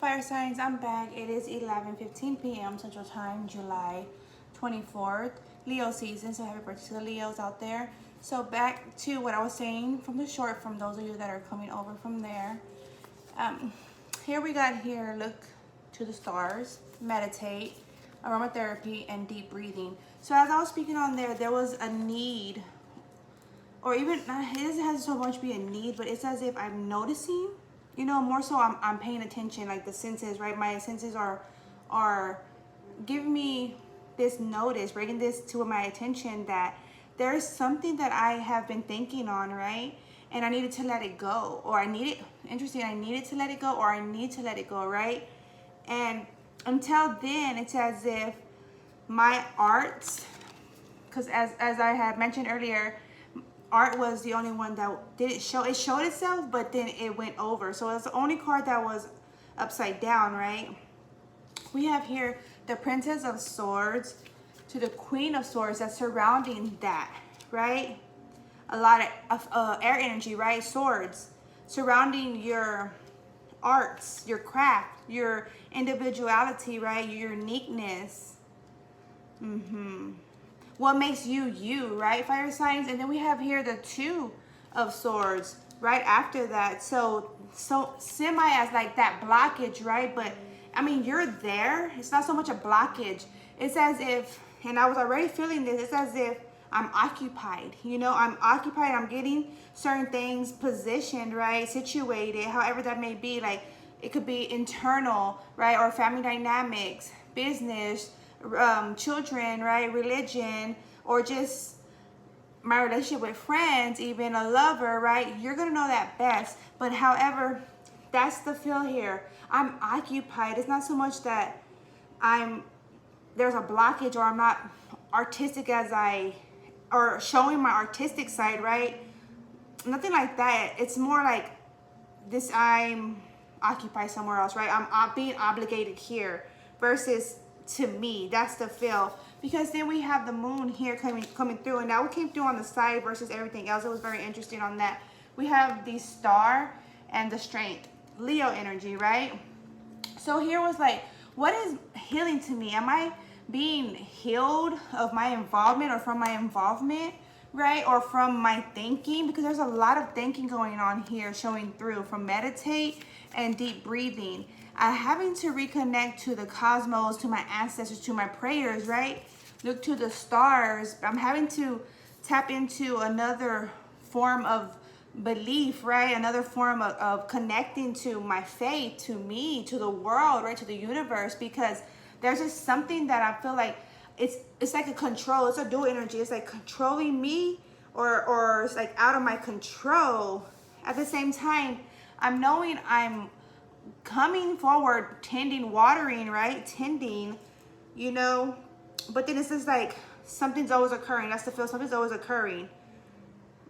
Fire signs, I'm back. It is 11:15 p.m. Central Time, July 24th, Leo season. So happy birthday to the Leos out there. So back to what I was saying from the short, from those of you that are coming over from there. Here we got here, look to the stars, meditate, aromatherapy, and deep breathing. So as I was speaking on there, there was a need, or even it doesn't have so much be a need, but it's as if I'm noticing, you know, more so I'm paying attention, like the senses, right? My senses are giving me this notice, bringing this to my attention that there's something that I have been thinking on, right? And I needed to let it go, or I needed to let it go, or I need to let it go, right? And until then, it's as if my arts, because as I had mentioned earlier, art was the only one that didn't show. It showed itself, but then it went over. So it's the only card that was upside down, right? We have here the Princess of Swords to the Queen of Swords that's surrounding that, right? A lot of air energy, right? Swords surrounding your arts, your craft, your individuality, right? Your uniqueness. What makes you you, right? Fire signs. And then we have here the Two of Swords right after that. So semi as like that blockage, right? But I mean, you're there. It's not so much a blockage. It's as if, and I was already feeling this, it's as if I'm occupied. You know, I'm occupied. I'm getting certain things positioned, right? Situated, however that may be. Like it could be internal, right? Or family dynamics, business, children, right? Religion, or just my relationship with friends, even a lover, right? You're gonna know that best. But however, that's the feel here. I'm occupied. It's not so much that there's a blockage, or I'm not artistic or showing my artistic side, right? Nothing like that. It's more like this, I'm occupied somewhere else, right? I'm being obligated here versus to me. That's the feel. Because then we have the moon here coming through, and now it came through on the side versus everything else. It was very interesting on that. We have the star and the strength, Leo energy, right? So here was like, what is healing to me? Am I being healed of my involvement, or from my involvement, right? Or from my thinking? Because there's a lot of thinking going on here showing through from meditate and deep breathing. Having to reconnect to the cosmos, to my ancestors, to my prayers, right? Look to the stars. I'm having to tap into another form of belief, right? Another form of connecting to my faith, to me, to the world, right? To the universe, because there's just something that I feel like it's like a control. It's a dual energy. It's like controlling me, or it's like out of my control. At the same time, I'm knowing I'm coming forward, tending, watering, right? Tending, you know, but then it's just like something's always occurring. That's the feel. Something's always occurring.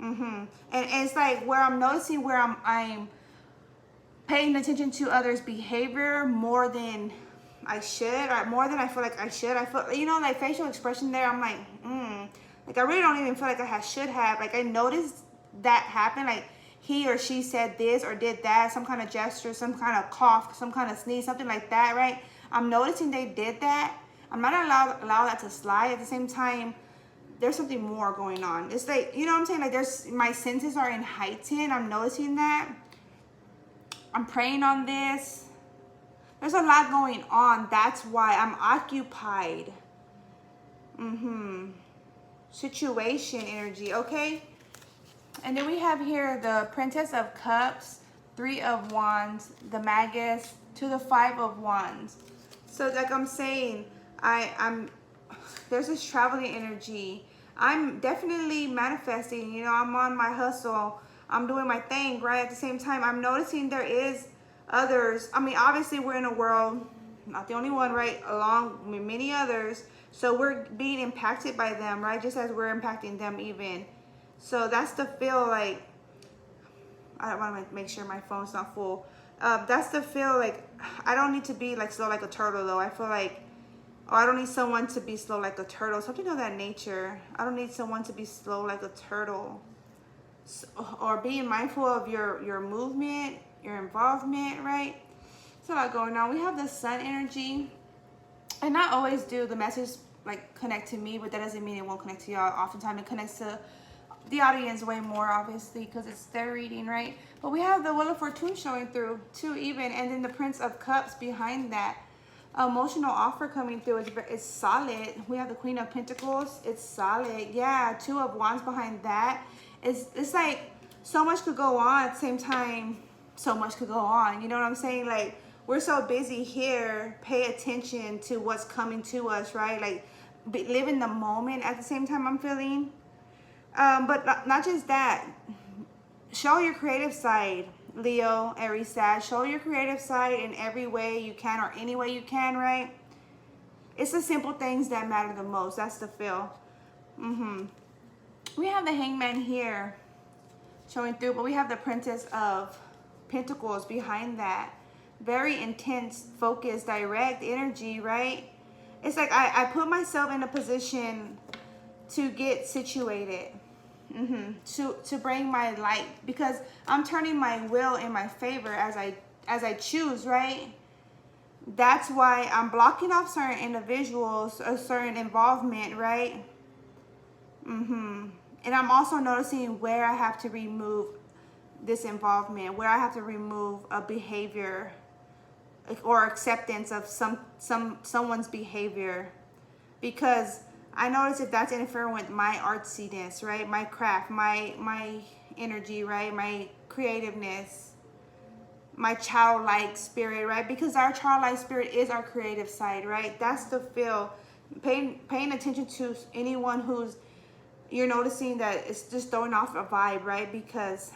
And it's like where I'm noticing where I'm paying attention to others' behavior more than I should, or more than I feel like I should. I feel, you know, like facial expression there. I'm like, like I really don't even feel like I should have. Like I noticed that happen. Like he or she said this or did that, some kind of gesture, some kind of cough, some kind of sneeze, something like that, right? I'm noticing they did that. I'm not allow that to slide. At the same time, there's something more going on. It's like, you know what I'm saying? Like my senses are in heightened. I'm noticing that. I'm praying on this. There's a lot going on. That's why I'm occupied. Situation energy, okay? And then we have here the Princess of Cups, Three of Wands, the Magus, to the Five of Wands. So like I'm saying, there's this traveling energy. I'm definitely manifesting, you know, I'm on my hustle. I'm doing my thing, right? At the same time, I'm noticing there is others. I mean, obviously we're in a world, not the only one, right? Along with many others. So we're being impacted by them, right? Just as we're impacting them even. So that's the feel. Like, I want to make sure my phone's not full. That's the feel. Like, I don't need to be like slow like a turtle though. I feel like, oh, I don't need someone to be slow like a turtle. Something of that nature. I don't need someone to be slow like a turtle. So, or being mindful of your movement, your involvement, right? There's a lot going on. We have the sun energy. And I always do the message like connect to me, but that doesn't mean it won't connect to y'all. Oftentimes it connects to the audience way more, obviously, because it's their reading, right? But we have the Wheel of Fortune showing through too, even, and then the Prince of Cups behind that. Emotional offer coming through. It's solid. We have the Queen of Pentacles. It's solid. Yeah, Two of Wands behind that. It's like so much could go on at the same time. So much could go on. You know what I'm saying? Like, we're so busy here. Pay attention to what's coming to us, right? Like, live in the moment at the same time, I'm feeling. But not just that. Show your creative side, Leo, Aries, Sag. Show your creative side in every way you can, or any way you can, right? It's the simple things that matter the most. That's the feel. We have the Hangman here showing through, but we have the Princess of Pentacles behind that. Very intense, focused, direct energy, right? It's like I put myself in a position to get situated. To bring my light, because I'm turning my will in my favor as I choose, right? That's why I'm blocking off certain individuals, a certain involvement, right? And I'm also noticing where I have to remove this involvement, where I have to remove a behavior or acceptance of someone's behavior, because I notice if that's interfering with my artsiness, right? My craft, my energy, right? My creativeness, my childlike spirit, right? Because our childlike spirit is our creative side, right? That's the feel. Paying attention to anyone who's, you're noticing that it's just throwing off a vibe, right? Because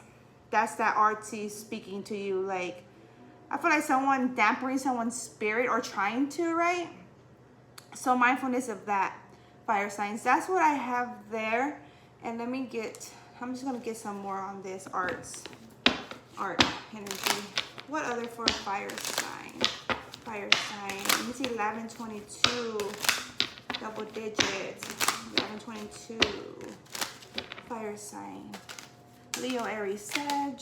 that's that artsy speaking to you. Like, I feel like someone dampening someone's spirit or trying to, right? So mindfulness of that. Fire signs. That's what I have there. And let me get, I'm just going to get some more on this art energy. What other for fire sign? Fire sign. Let me see, 1122. Double digits. 1122. Fire sign. Leo, Aries, Sag.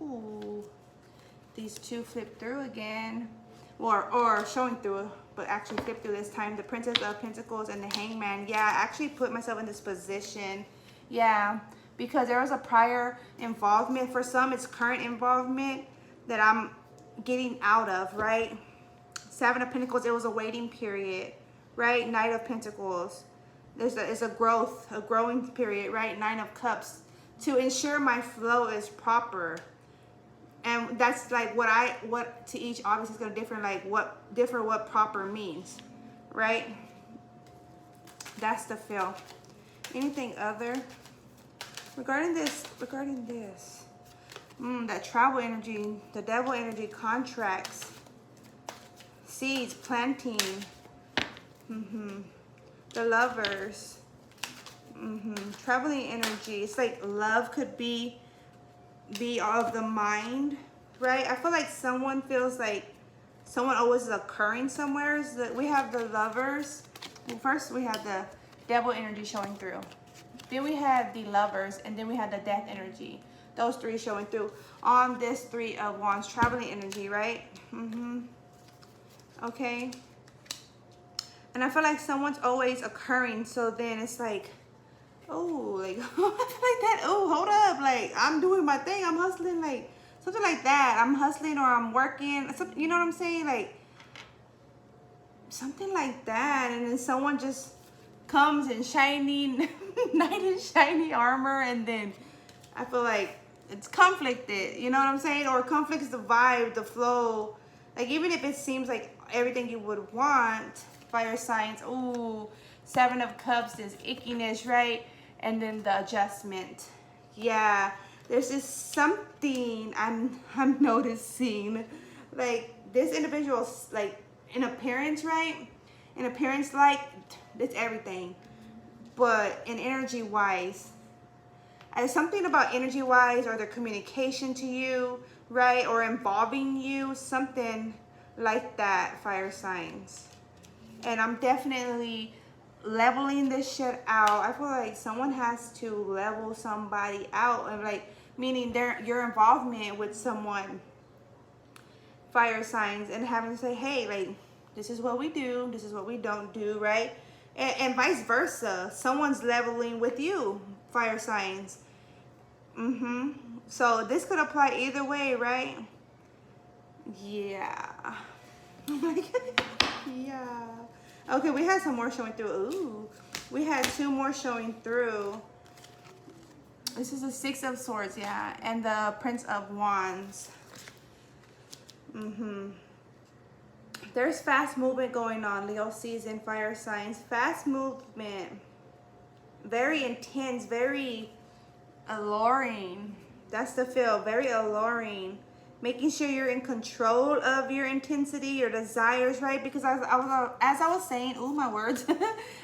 Ooh. These two flip through again. Or showing through, but actually flip through this time. The Princess of Pentacles and the Hangman. Yeah, I actually put myself in this position. Yeah, because there was a prior involvement. For some, it's current involvement that I'm getting out of, right? Seven of Pentacles, it was a waiting period, right? Knight of Pentacles. It's a growing period, right? Nine of Cups. To ensure my flow is proper. And that's like what to each obviously is going to differ, like what proper means, right? That's the feel. Anything other regarding this? That travel energy, the devil energy, contracts, seeds, planting, the Lovers, traveling energy. It's like love could be of the mind, right? I feel like someone feels like someone always is occurring somewhere. We have the Lovers. Well, first we have the devil energy showing through. Then we have the Lovers, and then we have the death energy. Those three showing through on this Three of Wands, traveling energy, right? Okay. And I feel like someone's always occurring, so then it's like, oh, like, like that. Oh, hold up. Like, I'm doing my thing. I'm hustling, like, something like that. I'm hustling or I'm working. You know what I'm saying? Like, something like that. And then someone just comes in shiny, knight in shiny armor. And then I feel like it's conflicted. You know what I'm saying? Or conflicts the vibe, the flow. Like, even if it seems like everything you would want, fire signs. Ooh, Seven of Cups is ickiness, right? And then the adjustment. Yeah, there's just something I'm noticing. Like, this individual's like in appearance, right? In appearance, like, it's everything. But in energy wise, there's something about energy wise or their communication to you, right? Or involving you, something like that, fire signs. And I'm definitely leveling this shit out. I feel like someone has to level somebody out, and like, meaning your involvement with someone fire signs and having to say, hey, like, this is what we do, this is what we don't do, right? And vice versa. Someone's leveling with you, fire signs. So this could apply either way, right? Yeah. Oh my God. Yeah. Okay, we had some more showing through. Ooh. We had two more showing through. This is the Six of Swords, yeah. And the Prince of Wands. There's fast movement going on, Leo season, fire signs. Fast movement. Very intense, very alluring. That's the feel. Very alluring. Making sure you're in control of your intensity, your desires, right? Because as I was saying, ooh, my words.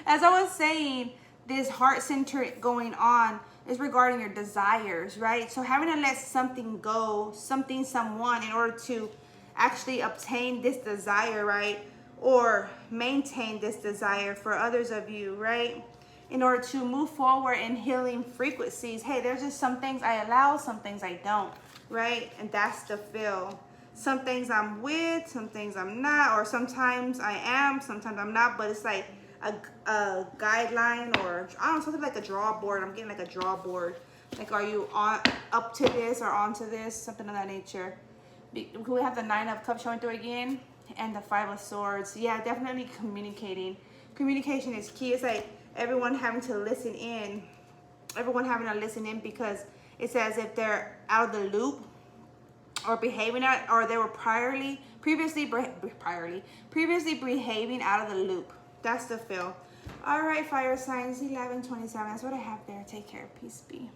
As I was saying, this heart center going on is regarding your desires, right? So having to let something go, something, someone, in order to actually obtain this desire, right? Or maintain this desire for others of you, right? In order to move forward in healing frequencies. Hey, there's just some things I allow, some things I don't, right? And that's the feel. Some things I'm with, some things I'm not, or sometimes I am, sometimes I'm not, but it's like a guideline, or I don't know, something like a draw board. I'm getting like a draw board. Like, are you on up to this or onto this? Something of that nature. We have the Nine of Cups showing through again, and the Five of Swords. Yeah, definitely communicating. Communication is key. It's like everyone having to listen in. Everyone having to listen in, because it says if they're out of the loop or behaving out, or they were previously behaving out of the loop. That's the feel. All right, fire signs, 11:27. That's what I have there. Take care. Peace be.